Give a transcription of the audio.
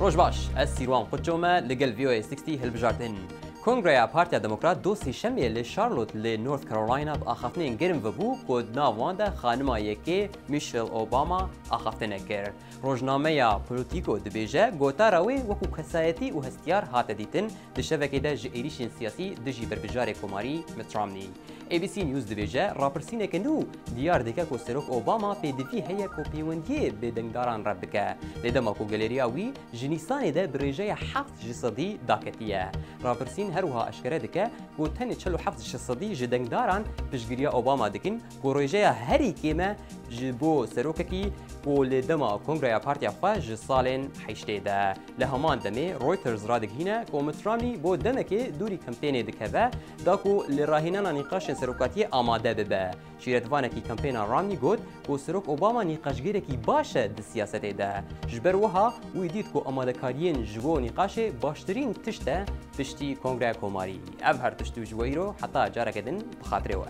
روش باش السيروان قدجومة لقل فيو اي 60 هالبجارتن كونغريا بارتيا ديمقراط دوسي شمي لشارلوت لنورث كارولاينا بآخفتين گرم وبو كود ناواندا خانما يكي ميشيل أوباما آخفتين كر روجنامه بوليتيكو دبيجه گوتاراوي وكو كسايتي و هستيار هات ديتن دشبكه ده جئيريشن سياسي دجي بربجار كوماري مترامني اي بي سي نيوز دبيجه رابرسينه كنو ديار ديكا كو سروك اوباما بيدفي هيا كو بيونديه بدنگاران ربكه لدما كو گاليريا وي جنيسان ده بريجه حفظ جسدي داكتيه رابرسين هروها اشكره دكه و تني چلو حفظ جسدي جدنگداران بجگريا اوباما دكن كو ريجه هري كيما جبو سروككي و لدما كونغريا بارتيا خواج سالين حيشته ده لهمان دمي رويترز رادق هنا كو مترامني بو دمكي دوري كامبيني دكبه داكو لراهنانا نقاش سروكاتي آماده ببه شيرتوانكي كامبينا رامني گوت كو سروك اوباما نقاشگيركي باشه د سياسته ده جبر وها ويديت كو آمادكاريين جبو نقاشه باشترين تشته تشتي كونغريا كوماري اف هر تشتو جويرو حتى جاركدن بخاطره